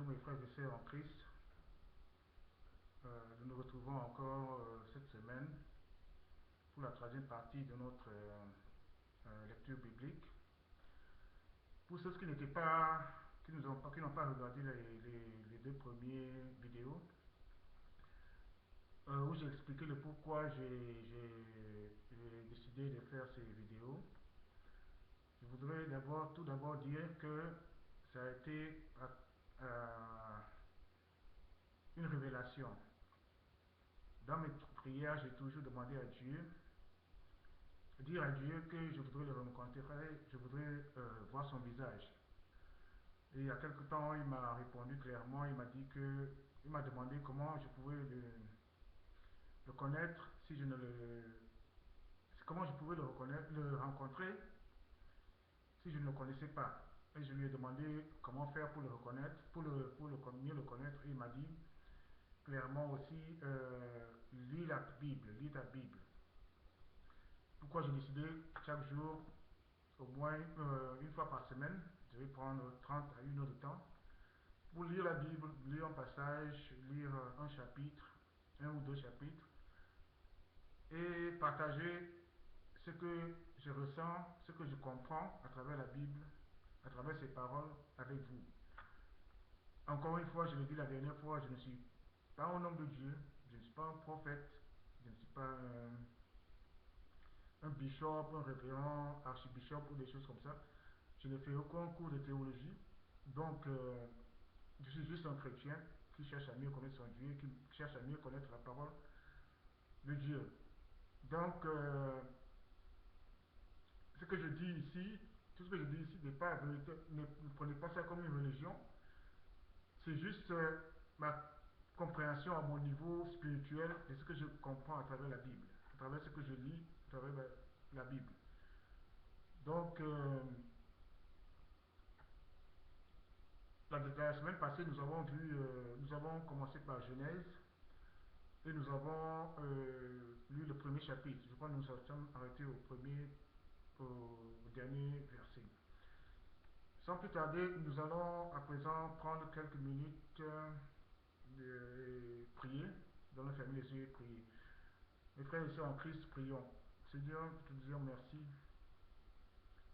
mes frères et sœurs en Christ. Nous nous retrouvons encore cette semaine pour la troisième partie de notre lecture biblique. Pour ceux qui n'étaient pas, qui n'ont pas regardé les deux premières vidéos, où j'ai expliqué le pourquoi j'ai décidé de faire ces vidéos, je voudrais tout d'abord dire que ça a été une révélation. Dans mes prières, j'ai toujours demandé à Dieu, dire à Dieu que je voudrais le rencontrer, je voudrais voir son visage. Et il y a quelque temps, il m'a répondu clairement, il m'a demandé comment je pouvais le connaître si je ne comment je pouvais le rencontrer si je ne le connaissais pas. Et je lui ai demandé comment faire pour le reconnaître, mieux le connaître, et il m'a dit clairement aussi, lis ta Bible. Pourquoi j'ai décidé chaque jour, au moins une fois par semaine, je vais prendre 30 à 1 heure de temps pour lire la Bible, lire un passage, lire un chapitre, un ou deux chapitres, et partager ce que je ressens, ce que je comprends à travers la Bible, à travers ces paroles avec vous. Encore une fois, je l'ai dit la dernière fois, je ne suis pas un homme de Dieu, je ne suis pas un prophète, je ne suis pas un bishop, un révérend, archibishop ou des choses comme ça. Je ne fais aucun cours de théologie, donc je suis juste un chrétien qui cherche à mieux connaître son Dieu, qui cherche à mieux connaître la parole de Dieu. Donc, ce que je dis ici, tout ce que je dis ici n'est pas vérité, ne prenez pas ça comme une religion, c'est juste ma compréhension à mon niveau spirituel de ce que je comprends à travers la Bible, à travers ce que je lis à travers la Bible. Donc, la semaine passée, nous avons commencé par Genèse et nous avons lu le premier chapitre. Je crois que nous nous sommes arrêtés au dernier verset. Sans plus tarder, nous allons à présent prendre quelques minutes de prier dans la famille des yeux et prier. Mes frères et sœurs en Christ, prions. Seigneur, nous te disons merci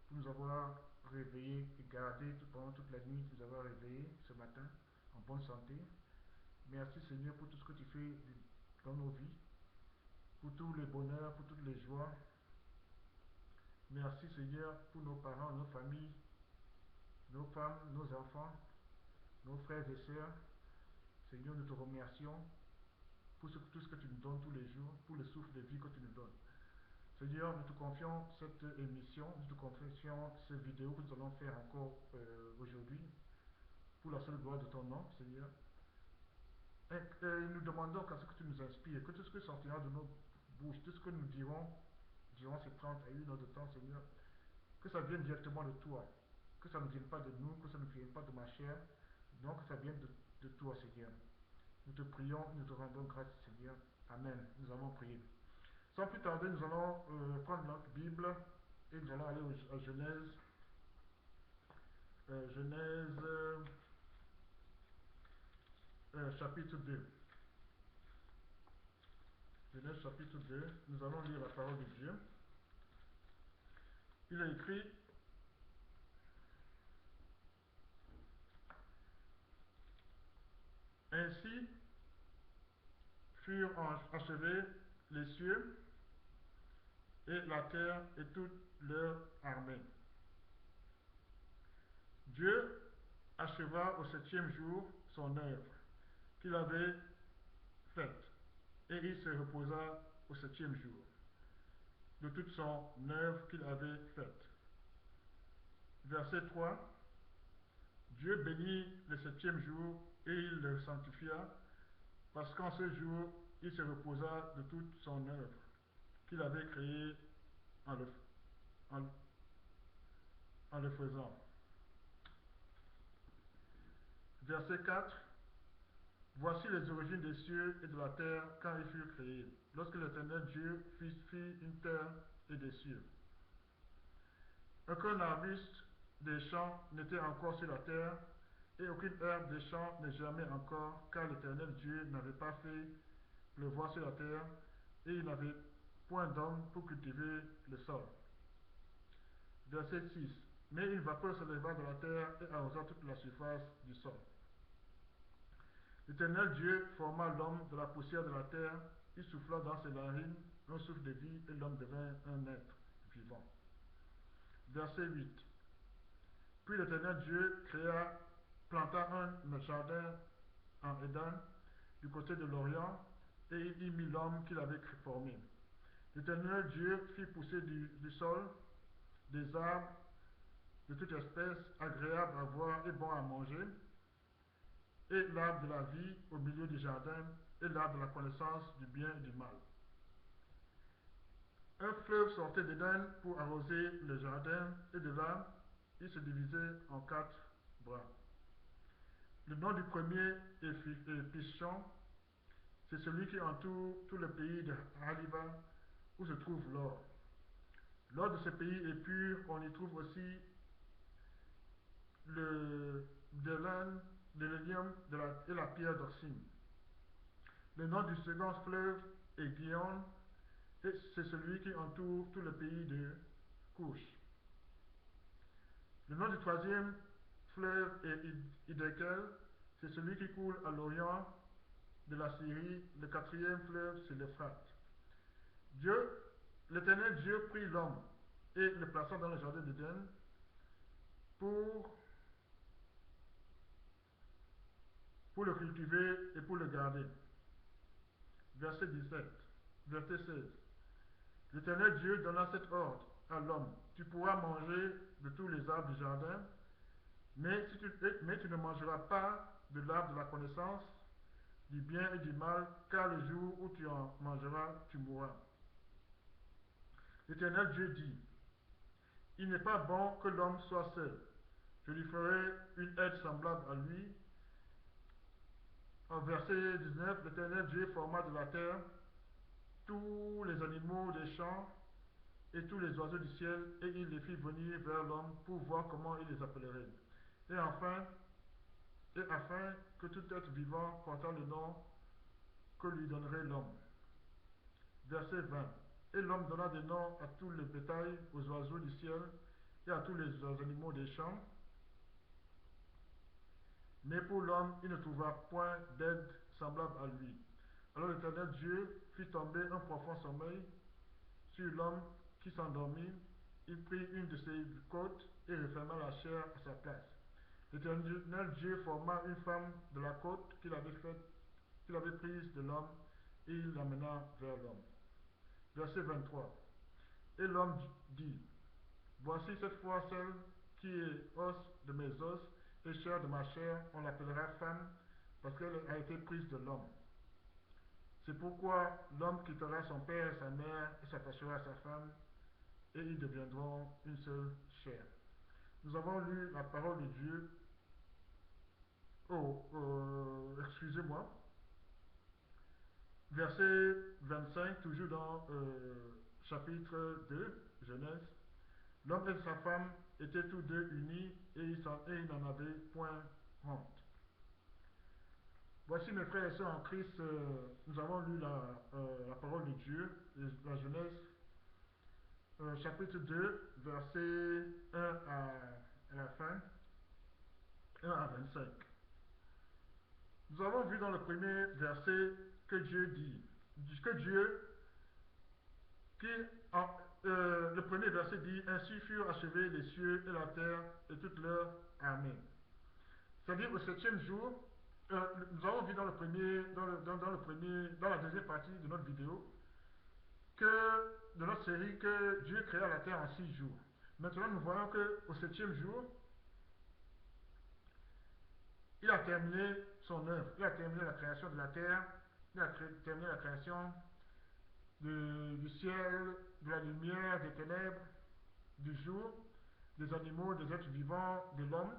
pour nous avoir réveillés et gardés pendant toute la nuit, nous avoir réveillés ce matin en bonne santé. Merci Seigneur pour tout ce que tu fais dans nos vies, pour tous les bonheurs, pour toutes les joies. Merci Seigneur pour nos parents, nos familles, nos femmes, nos enfants, nos frères et sœurs. Seigneur, nous te remercions pour tout ce que tu nous donnes tous les jours, pour le souffle de vie que tu nous donnes. Seigneur, nous te confions cette émission, nous te confions cette vidéo que nous allons faire encore aujourd'hui, pour la seule gloire de ton nom, Seigneur. Et nous demandons qu'à ce que tu nous inspires, que tout ce que sortira de nos bouches, tout ce que nous dirons durant ces 30 à 1 heure de temps, Seigneur, que ça vienne directement de toi, que ça ne vienne pas de nous, que ça ne vienne pas de ma chair, non, que ça vienne de toi, Seigneur. Nous te prions, nous te rendons grâce, Seigneur. Amen. Nous avons prié. Sans plus tarder, nous allons prendre notre Bible et nous allons aller à Genèse. Chapitre 2. Genèse chapitre 2. Nous allons lire la parole de Dieu. Il est écrit: ainsi furent achevés les cieux et la terre et toute leur armée. Dieu acheva au 7e jour son œuvre qu'il avait faite, et il se reposa au 7e jour de toute son œuvre qu'il avait faite. Verset 3. Dieu bénit le 7e jour et il le sanctifia, parce qu'en ce jour il se reposa de toute son œuvre qu'il avait créée en le faisant. Verset 4. Voici les origines des cieux et de la terre quand ils furent créés, lorsque l'Éternel Dieu fit une terre et des cieux. Aucun arbuste des champs n'était encore sur la terre, et aucune herbe des champs n'est germée encore, car l'Éternel Dieu n'avait pas fait pleuvoir sur la terre, et il n'avait point d'homme pour cultiver le sol. Verset 6. Mais une vapeur se leva de la terre et arrosa toute la surface du sol. L'Éternel Dieu forma l'homme de la poussière de la terre, il souffla dans ses narines un souffle de vie, et l'homme devint un être vivant. Verset 8. Puis l'Éternel Dieu planta un jardin en Éden, du côté de l'Orient, et il y mit l'homme qu'il avait formé. L'Éternel Dieu fit pousser du sol des arbres de toute espèce, agréables à voir et bons à manger, et l'arbre de la vie au milieu du jardin, et l'arbre de la connaissance du bien et du mal. Un fleuve sortait d'Éden pour arroser le jardin, et de là, il se divisait en 4 bras. Le nom du premier est Pishon, c'est celui qui entoure tout le pays de Haliba, où se trouve l'or. L'or de ce pays est pur, on y trouve aussi de l'hélium et la pierre d'Oxine. Le nom du second fleuve est Gihon, et c'est celui qui entoure tout le pays de Couche. Le nom du troisième fleuve est Hiddekel, c'est celui qui coule à l'orient de la Syrie. Le quatrième fleuve, c'est l'Euphrate. L'Éternel Dieu prit l'homme et le plaça dans le jardin d'Éden pour le cultiver et pour le garder. Verset 17. Verset 16. L'Éternel Dieu donna cet ordre à l'homme: tu pourras manger de tous les arbres du jardin, mais tu ne mangeras pas de l'arbre de la connaissance du bien et du mal, car le jour où tu en mangeras, tu mourras. L'Éternel Dieu dit: il n'est pas bon que l'homme soit seul. Je lui ferai une aide semblable à lui. En verset 19, l'Éternel Dieu forma de la terre tous les animaux des champs et tous les oiseaux du ciel, et il les fit venir vers l'homme pour voir comment il les appellerait. Et afin que tout être vivant portât le nom que lui donnerait l'homme. Verset 20. Et l'homme donna des noms à tout le bétail, aux oiseaux du ciel et à tous les animaux des champs. Mais pour l'homme, il ne trouva point d'aide semblable à lui. Alors l'Éternel Dieu fit tomber un profond sommeil sur l'homme qui s'endormit. Il prit une de ses côtes et referma la chair à sa place. L'Éternel Dieu forma une femme de la côte qu'il avait prise de l'homme, et il l'amena vers l'homme. Verset 23. Et l'homme dit: voici cette fois celle qui est os de mes os et chair de ma chair, on l'appellera femme, parce qu'elle a été prise de l'homme. C'est pourquoi l'homme quittera son père et sa mère et s'attachera à sa femme, et ils deviendront une seule chair. Nous avons lu la parole de Dieu. Excusez-moi. Verset 25, toujours dans chapitre 2, Genèse. L'homme et sa femme étaient tous deux unis, et ils n'en avaient point honte. Voici mes frères et sœurs en Christ, nous avons lu la parole de Dieu, la Genèse, chapitre 2, verset 1 à la fin, 1 à 25. Nous avons vu dans le premier verset que Dieu dit, le premier verset dit: ainsi furent achevés les cieux et la terre et toute leur armée. C'est-à-dire au septième jour, nous avons vu dans la deuxième partie de notre vidéo, de notre série, que Dieu créa la terre en 6 jours. Maintenant, nous voyons qu'au septième jour, il a terminé son œuvre. Il a terminé la création de la terre, il a terminé la création du ciel, de la lumière, des ténèbres, du jour, des animaux, des êtres vivants, de l'homme.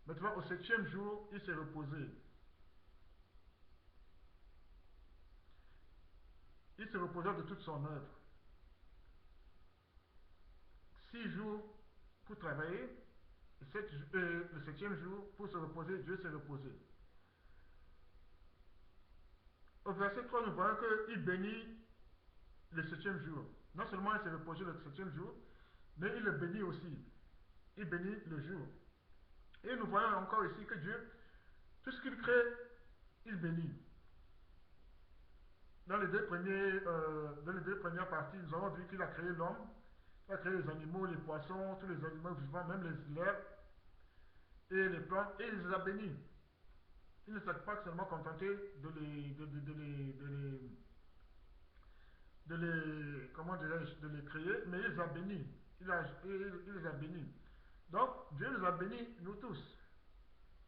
Maintenant, au septième jour, il s'est reposé. Il se reposa de toute son œuvre. 6 jours pour travailler, le septième jour, pour se reposer, Dieu s'est reposé. Au verset 3, nous voyons qu'il bénit le septième jour. Non seulement il s'est reposé le septième jour, mais il le bénit aussi. Il bénit le jour. Et nous voyons encore ici que Dieu, tout ce qu'il crée, il bénit. Dans les deux premières parties, nous avons vu qu'il a créé l'homme, il a créé les animaux, les poissons, tous les animaux vivants, même les herbes et les plantes, et il les a bénis. Il ne s'est pas seulement contenté comment dirais-je, de les créer, mais il les a bénis. Il les a bénis. Donc, Dieu nous a bénis, nous tous.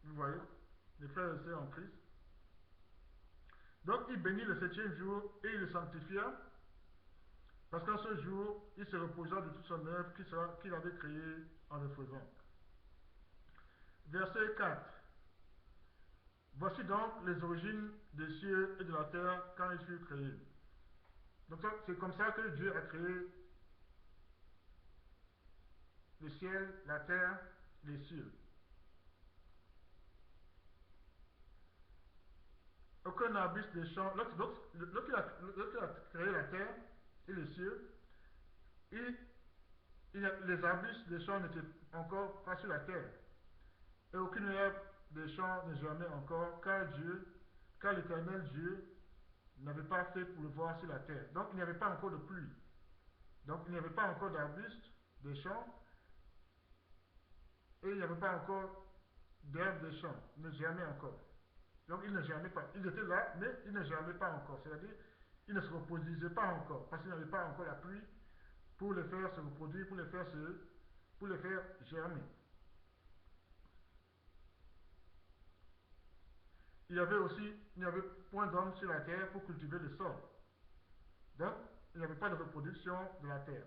Vous voyez, les frères et sœurs en Christ. Donc, il bénit le septième jour et il le sanctifia, parce qu'en ce jour, il se reposa de toute son œuvre qu'il avait créée en le faisant. Verset 4. Voici donc les origines des cieux et de la terre quand ils furent créés. Donc, c'est comme ça que Dieu a créé le ciel, la terre, les cieux. Aucun arbuste des champs, lorsqu'il a créé la terre et les cieux, les arbustes des champs n'étaient encore pas sur la terre. Et aucune herbe des champs n'est jamais encore, car l'Éternel Dieu n'avait pas fait pour le voir sur la terre. Donc il n'y avait pas encore de pluie. Donc il n'y avait pas encore d'arbustes des champs, et il n'y avait pas encore d'herbes des champs, ne jamais encore. Donc il ne germait pas. Ils étaient là, mais ils ne germaient pas encore. C'est-à-dire, ils ne se reproduisaient pas encore, parce qu'il n'y avait pas encore la pluie pour les faire se reproduire, pour les faire germer. Il n'y avait point d'homme sur la terre pour cultiver le sol. Donc, il n'y avait pas de reproduction de la terre.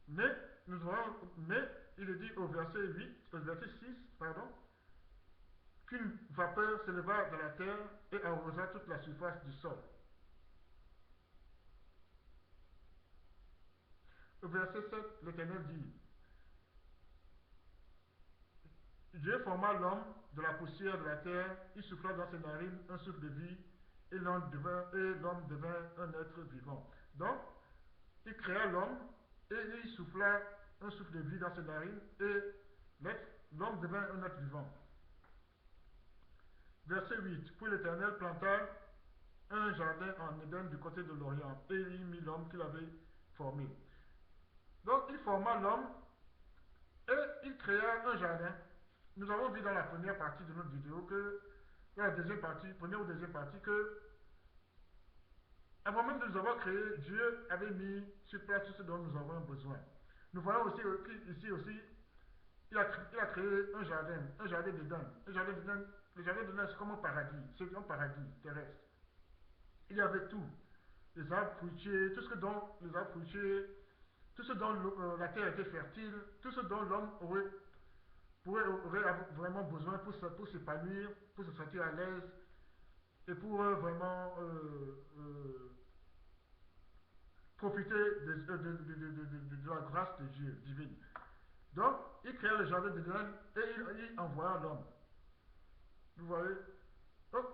Mais, mais il est dit au verset 6, pardon, qu'une vapeur s'éleva de la terre et arrosa toute la surface du sol. Au verset 7, l'Éternel dit, Dieu forma l'homme de la poussière de la terre, il souffla dans ses narines un souffle de vie, et l'homme devint un être vivant. Donc, il créa l'homme, et il souffla un souffle de vie dans ses narines, et l'homme devint un être vivant. Verset 8. Puis l'Éternel planta un jardin en Éden du côté de l'Orient, et il y mit l'homme qu'il avait formé. Donc, il forma l'homme, et il créa un jardin. Nous avons vu dans la première partie de notre vidéo que, dans la deuxième partie, première ou deuxième partie, que avant même de nous avoir créé, Dieu avait mis sur place tout ce dont nous avons besoin. Nous voyons aussi ici aussi, il a créé un jardin d'Éden. Le jardin d'Éden, c'est comme un paradis, c'est un paradis terrestre. Il y avait tout, les arbres fruitiers, tout ce dont les arbres fruitiers, tout ce dont la terre était fertile, tout ce dont l'homme aurait vraiment besoin pour s'épanouir, pour se sentir à l'aise et pour vraiment profiter de la grâce de Dieu divine. Donc, il créa le jardin d'Éden et il envoya l'homme. Vous voyez? Donc,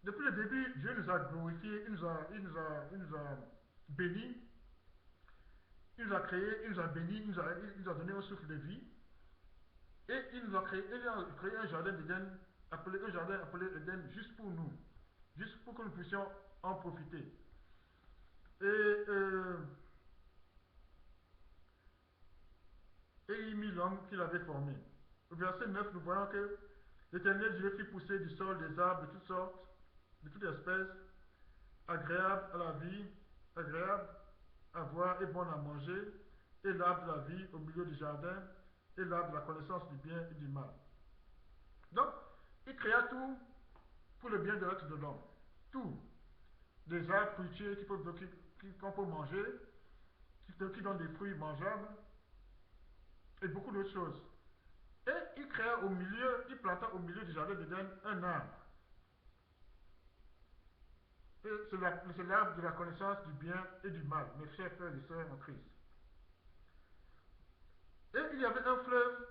depuis le début, Dieu nous a glorifiés, il nous a bénis, il nous a créés, il nous a bénis, il nous a donné un souffle de vie. Et il a créé un jardin d'Éden, un jardin appelé Éden juste pour nous, juste pour que nous puissions en profiter. Et il mit l'homme qu'il avait formé. Au verset 9, nous voyons que l'Éternel Dieu fit pousser du sol des arbres de toutes sortes, de toutes espèces, agréables à la vie, agréables à voir et bon à manger, et l'arbre de la vie au milieu du jardin, et l'arbre de la connaissance du bien et du mal. Donc, il créa tout pour le bien-être de l'homme. Tout. Des arbres fruitiers qu'on peut manger, qui donnent des fruits mangeables, et beaucoup d'autres choses. Et il planta au milieu du jardin d'Éden un arbre. Et c'est l'arbre de la connaissance du bien et du mal, mes chers frères et sœurs en Christ. Et il y avait un fleuve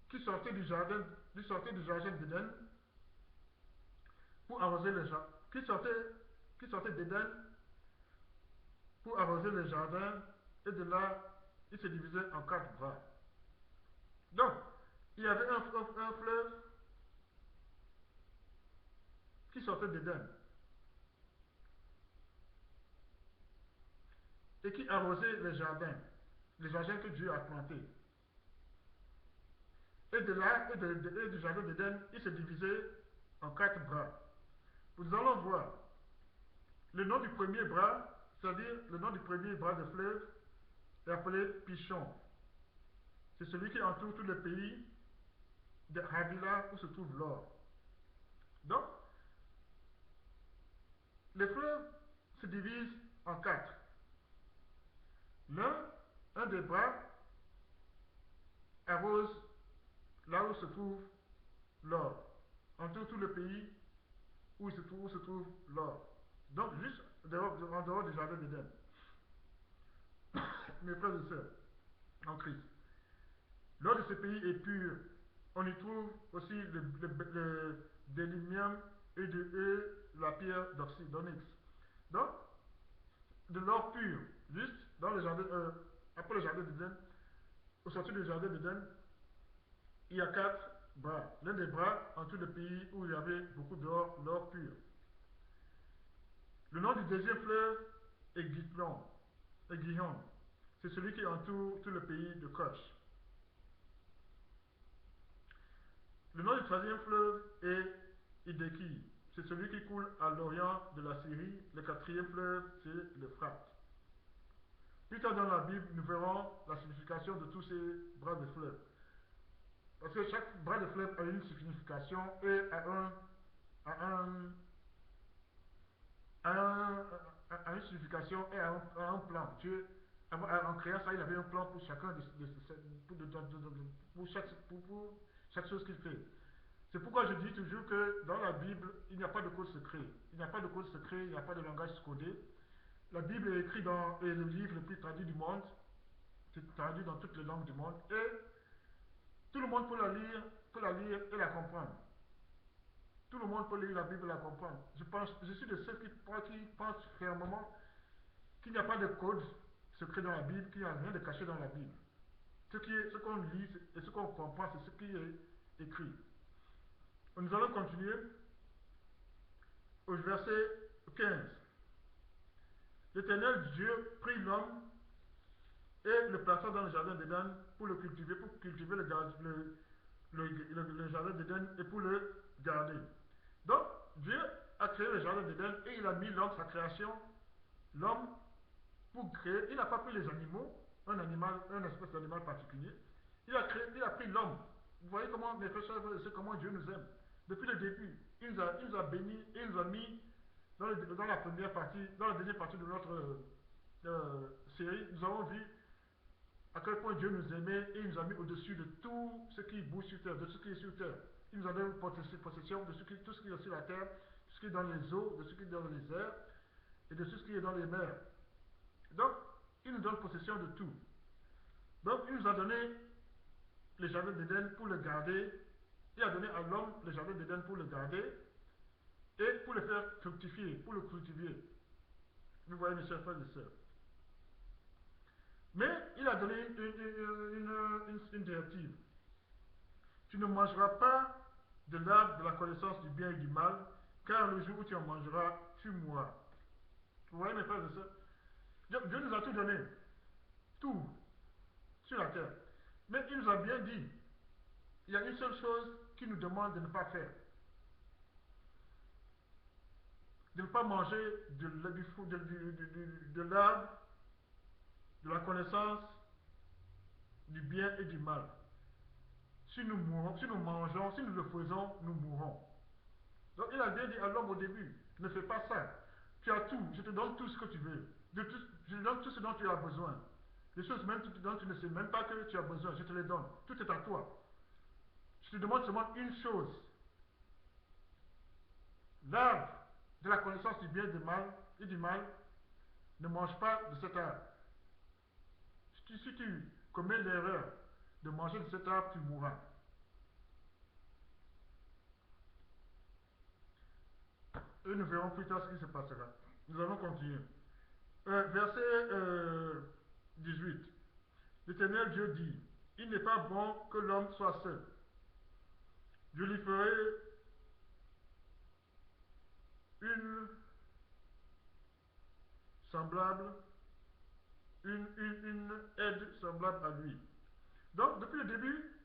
qui sortait du jardin d'Éden pour arroser le jardin, qui sortait d'Éden pour arroser le jardin, et de là, il se divisait en 4 bras. Donc, il y avait un fleuve qui sortait d'Éden et qui arrosait les jardins que Dieu a plantés. Et de là, et du jardin d'Éden, il se divisait en 4 bras. Nous allons voir le nom du premier bras, c'est-à-dire le nom du premier bras de fleuve, est appelé Pichon. C'est celui qui entoure tout le pays de Havila où se trouve l'or. Donc, les fleuves se divisent en 4. Un des bras arrose là où se trouve l'or, entoure tout le pays où se trouve l'or. Donc, juste en dehors du jardin d'Éden. Mes frères et sœurs, en Christ. L'or de ce pays est pur. On y trouve aussi le délimium et la pierre d'onyx. Donc, de l'or pur, juste dans le jardin, après le jardin d'Éden, au sortir du jardin d'Éden, il y a 4 bras. L'un des bras en tout le pays où il y avait beaucoup d'or, l'or pur. Le nom du deuxième fleuve est Gihon. C'est celui qui entoure tout le pays de Koch. Le nom du troisième fleuve est Hideki. C'est celui qui coule à l'orient de la Syrie. Le quatrième fleuve, c'est l'Euphrate. Plus tard dans la Bible, nous verrons la signification de tous ces bras de fleuve. Parce que chaque bras de fleuve a une signification et a une signification et a un plan. Dieu, en créant ça, il avait un plan pour chacun pour chaque chose qu'il fait. C'est pourquoi je dis toujours que dans la Bible, il n'y a pas de code secret. Il n'y a pas de code secret, il n'y a pas de langage codé. La Bible est écrite est le livre le plus traduit du monde. C'est traduit dans toutes les langues du monde. Et tout le monde peut la lire et la comprendre. Tout le monde peut lire la Bible et la comprendre. Je suis de ceux qui pensent fermement qu'il n'y a pas de code secret dans la Bible, qu'il n'y a rien de caché dans la Bible. Ce qu'on lit et ce qu'on comprend, c'est ce qui est écrit. Nous allons continuer au verset 15. L'Éternel Dieu prit l'homme et le plaça dans le jardin d'Éden pour cultiver le jardin d'Éden et pour le garder. Donc, Dieu a créé le jardin d'Éden et il a mis l'homme, sa création, l'homme, pour créer. Il n'a pas pris les animaux, un espèce d'animal particulier. Il a pris l'homme. Vous voyez comment, mes frères et sœurs, comment Dieu nous aime. Depuis le début, il nous a bénis et il nous a mis dans la première partie, dans la deuxième partie de notre série, nous avons vu à quel point Dieu nous aimait et il nous a mis au-dessus de tout ce qui bouge sur terre, de tout ce qui est sur terre. Il nous a donné possession de tout ce qui est sur la terre, tout ce qui est dans les eaux, de ce qui est dans les airs et de tout ce qui est dans les mers. Donc, il nous donne possession de tout. Donc, il nous a donné le jardin d'Éden pour le garder. Il a donné à l'homme le jardin d'Éden pour le garder et pour le faire fructifier, pour le cultiver. Vous voyez, mes chers frères et sœurs. Mais il a donné une directive. Tu ne mangeras pas de l'arbre de la connaissance du bien et du mal, car le jour où tu en mangeras, tu mourras. Vous voyez, mes frères et sœurs, Dieu nous a tout donné, tout, sur la terre. Mais il nous a bien dit, il y a une seule chose qu'il nous demande de ne pas faire. De ne pas manger de l'arbre de la connaissance du bien et du mal. Si nous mangeons, si nous le faisons, nous mourrons. Donc il a bien dit à l'homme au début, ne fais pas ça. Tu as tout, je te donne tout ce que tu veux. Je te donne tout ce dont tu as besoin. Les choses même dont tu ne sais même pas que tu as besoin, je te les donne. Tout est à toi. Je te demande seulement une chose. L'arbre de la connaissance du bien et du mal, ne mange pas de cet arbre. Si tu commets l'erreur de manger de cet arbre, tu mourras. Et nous verrons plus tard ce qui se passera. Nous allons continuer. Verset 18. L'Éternel Dieu dit, il n'est pas bon que l'homme soit seul. Je lui ferai une semblable, une aide semblable à lui. Donc, depuis le début,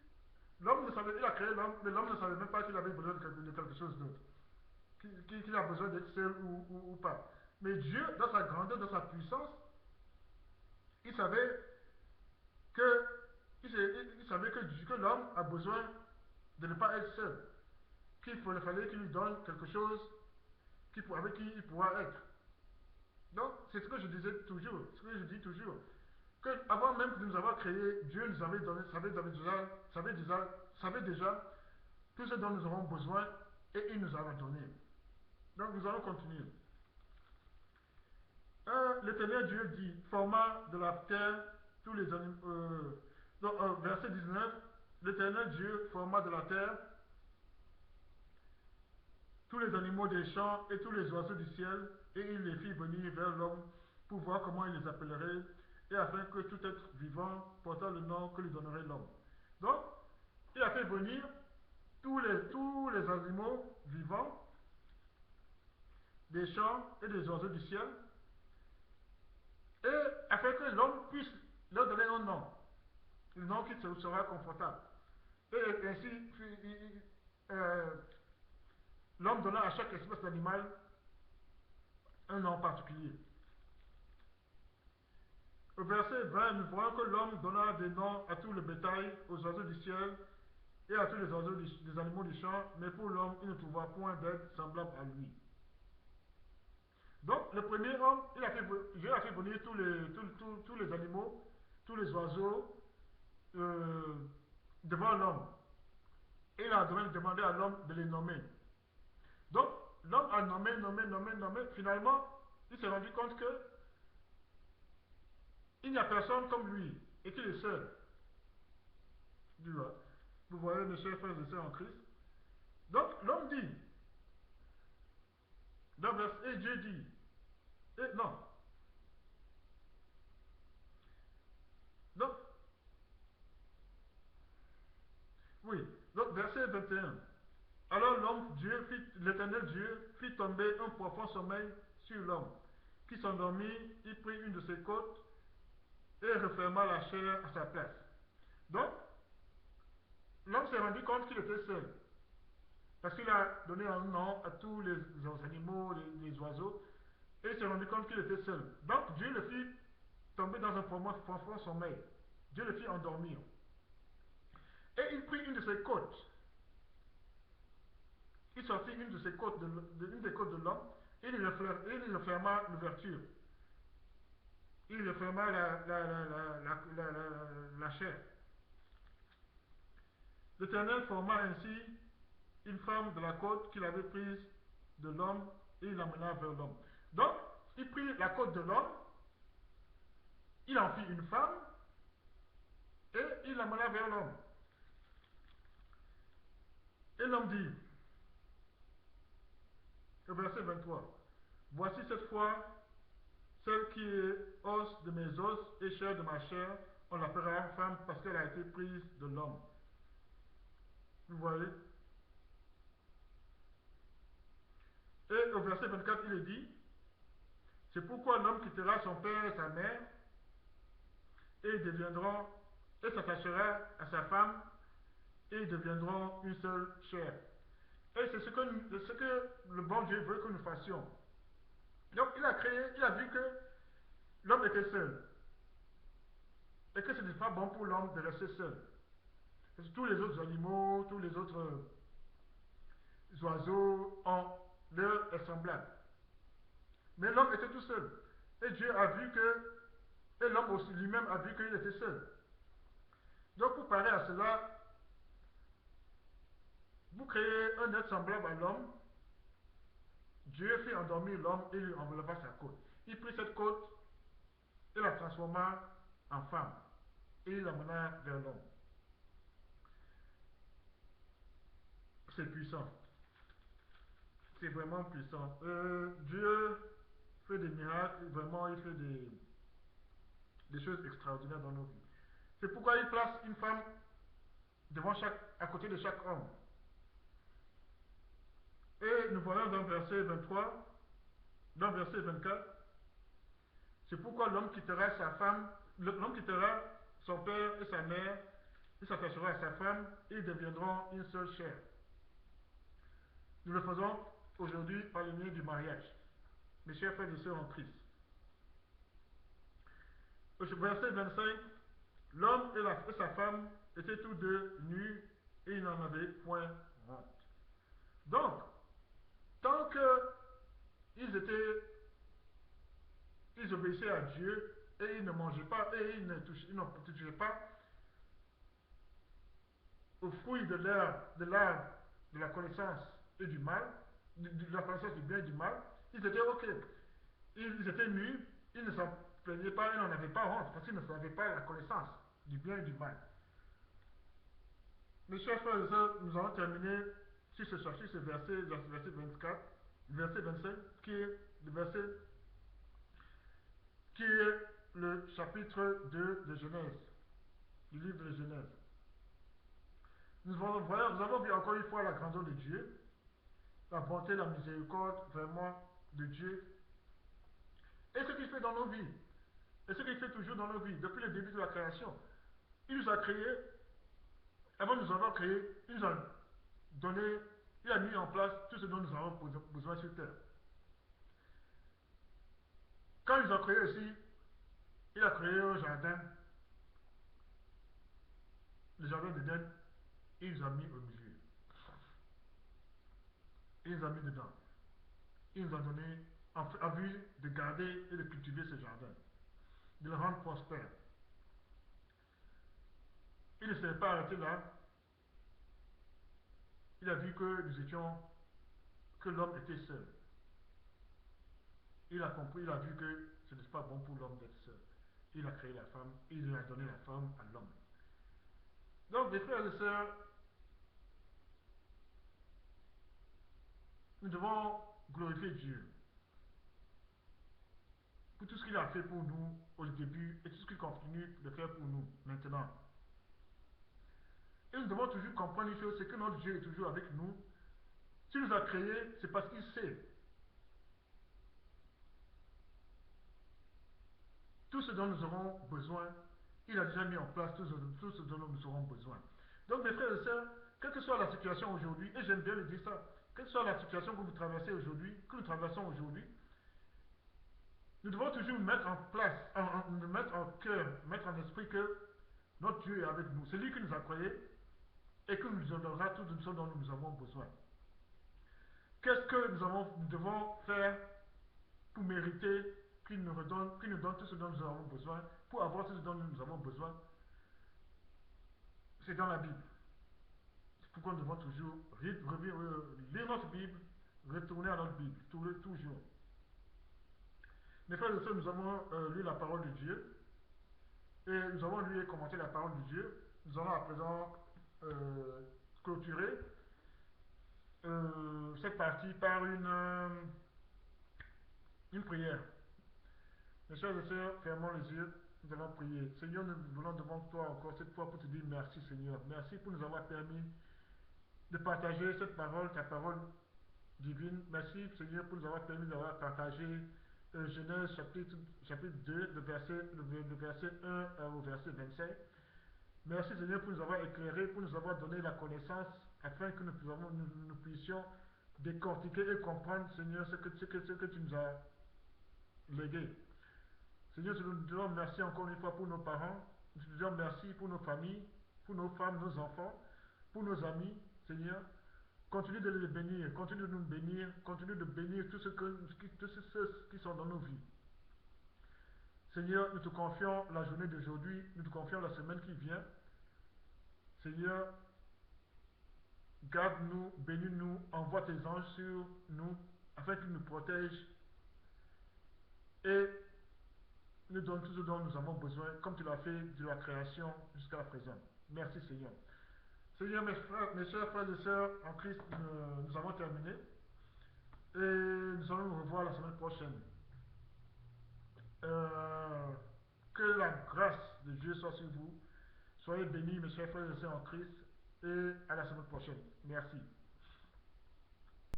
l'homme ne savait, il a créé l'homme, mais l'homme ne savait même pas qu'il avait besoin de quelque chose d'autre. Qu'il a besoin d'être seul ou pas. Mais Dieu, dans sa grandeur, dans sa puissance, il savait que, il savait que l'homme a besoin de ne pas être seul. Qu'il fallait qu'il lui donne quelque chose avec qui il pourra être. Donc, c'est ce que je disais toujours, ce que je dis toujours. Que avant même de nous avoir créé, Dieu nous avait donné, savait déjà tout ce dont nous aurons besoin et il nous a donné. Donc, nous allons continuer. L'Éternel Dieu dit, forma de la terre tous les animaux. Verset 19, l'Éternel Dieu forma de la terre tous les animaux des champs et tous les oiseaux du ciel, et il les fit venir vers l'homme pour voir comment il les appellerait, et afin que tout être vivant portant le nom que lui donnerait l'homme. Donc, il a fait venir tous les animaux vivants des champs et des oiseaux du ciel, et afin que l'homme puisse leur donner un nom, le nom qui sera confortable. Et ainsi, l'homme donna à chaque espèce d'animal un nom particulier. Au verset 20, nous voyons que l'homme donna des noms à tout le bétail, aux oiseaux du ciel et à tous les oiseaux des animaux du champ, mais pour l'homme, il ne trouva point d'aide semblable à lui. Donc, le premier homme, Dieu a fait venir tous les animaux, tous les oiseaux devant l'homme. Et il a demandé à l'homme de les nommer. Donc, l'homme a nommé. Finalement, il s'est rendu compte que il n'y a personne comme lui et qu'il est seul. Vous voyez, mes chers frères et sœurs en Christ. Donc, l'homme dit, et Dieu dit, non. Donc, oui, donc verset 21. Alors l'Éternel Dieu fit tomber un profond sommeil sur l'homme, qui s'endormit, il prit une de ses côtes et referma la chair à sa place. Donc, l'homme s'est rendu compte qu'il était seul. Parce qu'il a donné un nom à tous les animaux, les oiseaux, et il s'est rendu compte qu'il était seul. Donc Dieu le fit tomber dans un profond sommeil. Dieu le fit endormir. Et il prit une de ses côtes. Il sortit une de ses côtes, une des côtes de l'homme, et il referma l'ouverture. Il referma la chair. L'Éternel forma ainsi une femme de la côte qu'il avait prise de l'homme et il l'amena vers l'homme. Donc, il prit la côte de l'homme, il en fit une femme et il l'amena vers l'homme. Et l'homme dit, au verset 23, voici cette fois celle qui est os de mes os et chair de ma chair, on l'appellera femme parce qu'elle a été prise de l'homme. Vous voyez? Et au verset 24, il est dit, c'est pourquoi l'homme quittera son père et sa mère et ils deviendront, et s'attachera à sa femme et ils deviendront une seule chair. Et c'est ce que le bon Dieu veut que nous fassions. Donc il a vu que l'homme était seul. Et que ce n'est pas bon pour l'homme de rester seul. Parce que tous les autres animaux, tous les autres oiseaux ont leur semblable. Mais l'homme était tout seul. Et Dieu a vu que, et l'homme aussi lui-même a vu qu'il était seul. Donc pour parer à cela, vous créez un être semblable à l'homme. Dieu fit endormir l'homme et lui enveloppa sa côte. Il prit cette côte et la transforma en femme. et il l'amena vers l'homme. C'est puissant. C'est vraiment puissant. Dieu fait des miracles, vraiment, il fait des choses extraordinaires dans nos vies. C'est pourquoi il place une femme à côté de chaque homme. Et nous voyons dans verset 23, dans verset 24, c'est pourquoi l'homme quittera sa femme, l'homme quittera son père et sa mère, il s'attachera à sa femme, et ils deviendront une seule chair. Nous le faisons aujourd'hui par le moyen du mariage. Mes chers frères et sœurs en Christ. Au verset 25, l'homme et sa femme étaient tous deux nus et ils n'en avaient point honte. Donc, tant qu'ils ils obéissaient à Dieu et ils ne mangeaient pas et ils ne touchaient pas aux fruits de l'arbre de la connaissance et du mal, de la connaissance du bien et du mal, ils étaient ok. Ils étaient nus, ils ne s'en plaignaient pas, ils n'en avaient pas honte parce qu'ils ne savaient pas la connaissance du bien et du mal. Mes chers frères et sœurs, nous allons terminer sur ce verset 24, verset 25, qui est le chapitre 2 de Genèse, du livre de Genèse. Nous avons vu encore une fois la grandeur de Dieu, la bonté, la miséricorde vraiment de Dieu, et ce qu'il fait dans nos vies, et ce qu'il fait toujours dans nos vies, depuis le début de la création. Il nous a créés, avant de nous avoir créés, il nous a donné, il a mis en place tout ce dont nous avons besoin sur terre. Quand il nous a créés aussi, il a créé un jardin, le jardin d'Éden, il nous a mis au milieu. Il nous a mis dedans. Il nous a donné en vue de garder et de cultiver ce jardin, de le rendre prospère. Il ne s'est pas arrêté là. Il a vu que l'homme était seul. Il a compris, il a vu que ce n'est pas bon pour l'homme d'être seul. Il a créé la femme, il a donné la femme à l'homme. Donc, mes frères et sœurs, nous devons glorifier Dieu pour tout ce qu'il a fait pour nous au début et tout ce qu'il continue de faire pour nous maintenant. Et nous devons toujours comprendre une chose, c'est que notre Dieu est toujours avec nous. S'il nous a créés, c'est parce qu'il sait tout ce dont nous aurons besoin. Il a déjà mis en place tout ce dont nous aurons besoin. Donc, mes frères et sœurs, quelle que soit la situation aujourd'hui, et j'aime bien le dire ça, quelle que soit la situation que vous traversez aujourd'hui, que nous traversons aujourd'hui, nous devons toujours mettre en place, mettre en cœur, mettre en esprit que notre Dieu est avec nous. C'est lui qui nous a créés et qui nous donnera tout ce dont nous avons besoin. Qu'est-ce que nous devons faire pour mériter qu'il nous donne tout ce dont nous avons besoin, pour avoir tout ce dont nous avons besoin? C'est dans la Bible. C'est pourquoi nous devons toujours lire notre Bible, retourner à notre Bible, toujours. Mes frères et sœurs, nous avons lu la parole de Dieu et nous avons lu et commenté la parole de Dieu. Nous allons à présent clôturer cette partie par une prière. Mes chers et sœurs, fermons les yeux, nous allons prier. Seigneur, nous venons devant toi encore cette fois pour te dire merci, Seigneur. Merci pour nous avoir permis de partager cette parole, ta parole divine. Merci, Seigneur, pour nous avoir permis d'avoir partagé Genèse chapitre 2, le verset 1 au verset 25. Merci, Seigneur, pour nous avoir éclairé, pour nous avoir donné la connaissance, afin que nous puissions décortiquer et comprendre, Seigneur, ce que tu nous as légué. Seigneur, nous te disons merci encore une fois pour nos parents, nous te disons merci pour nos familles, pour nos femmes, nos enfants, pour nos amis, Seigneur. Continue de les bénir, continue de nous bénir, continue de bénir tous ceux qui sont dans nos vies. Seigneur, nous te confions la journée d'aujourd'hui, nous te confions la semaine qui vient. Seigneur, garde-nous, bénis-nous, envoie tes anges sur nous, afin qu'ils nous protègent et nous donne tout ce dont nous avons besoin, comme tu l'as fait de la création jusqu'à la présent. Merci Seigneur. Seigneur, mes chers frères et sœurs en Christ, nous avons terminé et nous allons nous revoir la semaine prochaine. Euh, que la grâce de Dieu soit sur vous. Soyez bénis, mes chers frères et sœurs en Christ, et à la semaine prochaine. Merci.